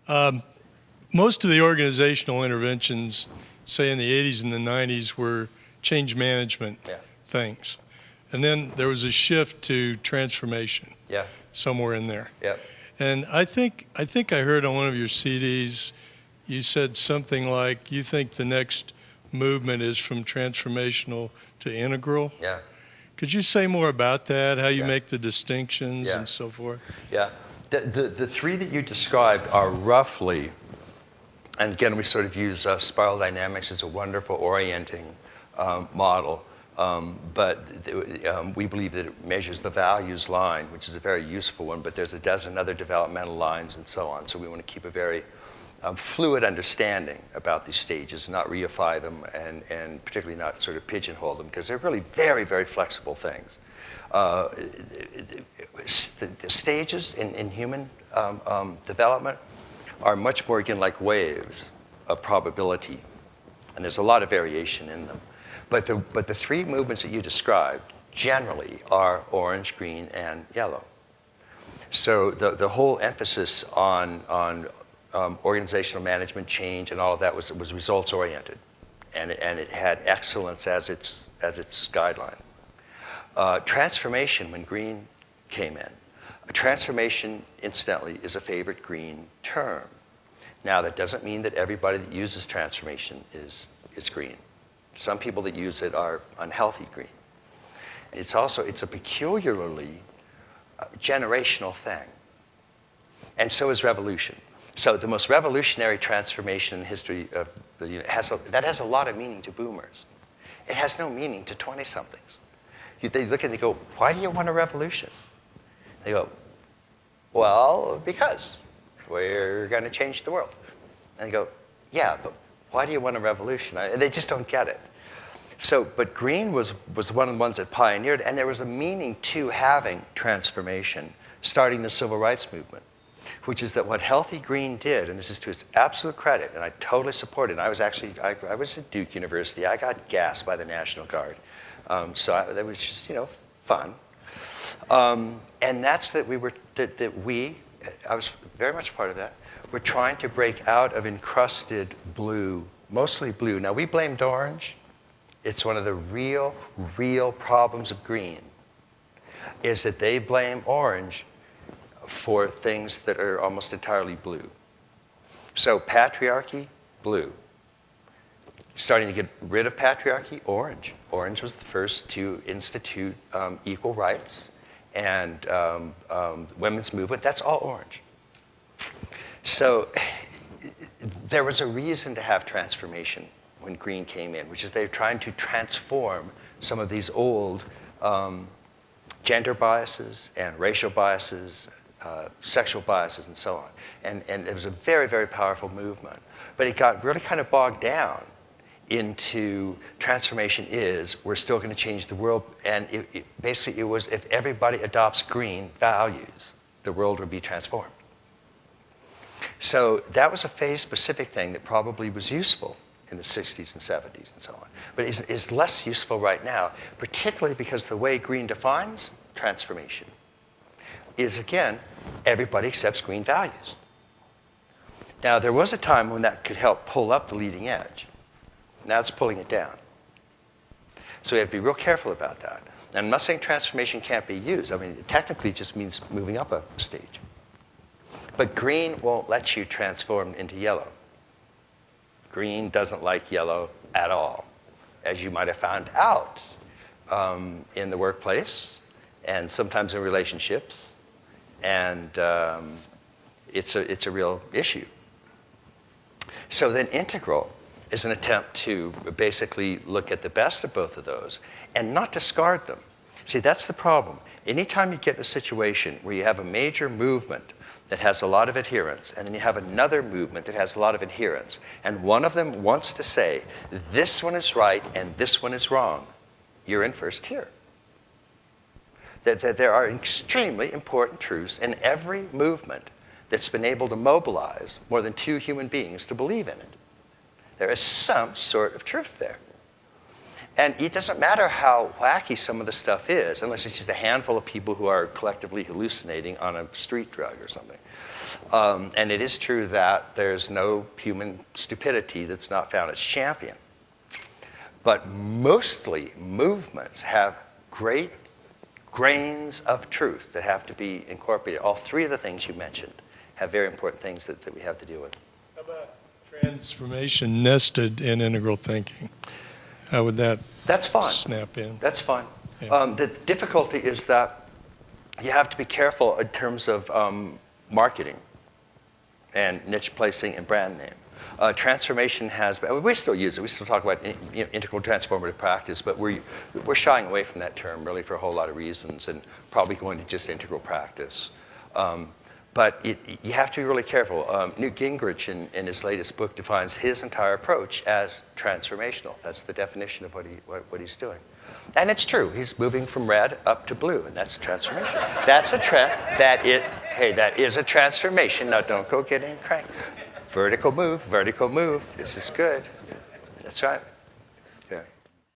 Most of the organizational interventions, say in the 80s and the 90s, were change management Yeah. things. And then there was a shift to transformation Yeah. somewhere in there. Yeah. And I think I heard on one of your CDs, you said something like, you think the next movement is from transformational to integral. Yeah. Could you say more about that, how you Yeah. make the distinctions Yeah. and so forth? Yeah. The three that you described are roughly, and again, we sort of use spiral dynamics as a wonderful orienting model, but we believe that it measures the values line, which is a very useful one, but there's a dozen other developmental lines and so on. So we want to keep a very fluid understanding about these stages, not reify them, and particularly not sort of pigeonhole them, because they're really very, very flexible things. The stages in human development are much more, again, like waves of probability, and there's a lot of variation in them. But the three movements that you described generally are orange, green, and yellow. So the whole emphasis on organizational management change and all of that was results oriented, and it had excellence as its guideline. Transformation, when green came in, transformation, incidentally, is a favorite green term. Now, that doesn't mean that everybody that uses transformation is green. Some people that use it are unhealthy green. It's a peculiarly generational thing. And so is revolution. So the most revolutionary transformation in the history of the universe has a lot of meaning to boomers. It has no meaning to 20-somethings. They look and they go, why do you want a revolution? They go, well, because we're going to change the world. And they go, yeah, but why do you want a revolution? And they just don't get it. So, but green was one of the ones that pioneered, and there was a meaning to having transformation, starting the civil rights movement, which is that what Healthy Green did, and this is to its absolute credit, and I totally support it. I was at Duke University. I got gassed by the National Guard. So that was just, fun. And that's that I was very much part of that. We're trying to break out of encrusted blue, mostly blue. Now, we blamed orange. It's one of the real problems of green, is that they blame orange for things that are almost entirely blue. So patriarchy, blue. Starting to get rid of patriarchy, orange. Orange was the first to institute equal rights and women's movement. That's all orange. So there was a reason to have transformation when green came in, which is they're trying to transform some of these old gender biases and racial biases, sexual biases, and so on. And it was a very, very powerful movement. But it got really kind of bogged down into transformation we're still going to change the world. And basically it was, if everybody adopts green values, the world will be transformed. So that was a phase-specific thing that probably was useful in the 60s and 70s and so on. But is less useful right now, particularly because the way green defines transformation is, again, everybody accepts green values. Now, there was a time when that could help pull up the leading edge. Now it's pulling it down. So we have to be real careful about that. And I'm not saying transformation can't be used. I mean, it technically just means moving up a stage. But green won't let you transform into yellow. Green doesn't like yellow at all, as you might have found out in the workplace and sometimes in relationships. And it's a real issue. So then integral is an attempt to basically look at the best of both of those and not discard them. See, that's the problem. Anytime you get in a situation where you have a major movement that has a lot of adherents, and then you have another movement that has a lot of adherents, and one of them wants to say, this one is right and this one is wrong, you're in first tier. That there are extremely important truths in every movement that's been able to mobilize more than two human beings to believe in it. There is some sort of truth there. And it doesn't matter how wacky some of the stuff is, unless it's just a handful of people who are collectively hallucinating on a street drug or something. And it is true that there's no human stupidity that's not found its champion. But mostly movements have great grains of truth that have to be incorporated. All three of the things you mentioned have very important things that we have to deal with. How about transformation nested in integral thinking? How would that That's fine. snap in? That's fine. Yeah. The difficulty is that you have to be careful in terms of marketing and niche placing and brand name. Transformation has, we still use it. We still talk about integral transformative practice, but we're shying away from that term really for a whole lot of reasons and probably going to just integral practice. But you have to be really careful. Newt Gingrich in his latest book defines his entire approach as transformational. That's the definition of what he's doing. And it's true. He's moving from red up to blue, and that's a transformation. That's a trend. That is a transformation. Now, don't go getting cranked. Vertical move, vertical move. This is good. That's right. Yeah.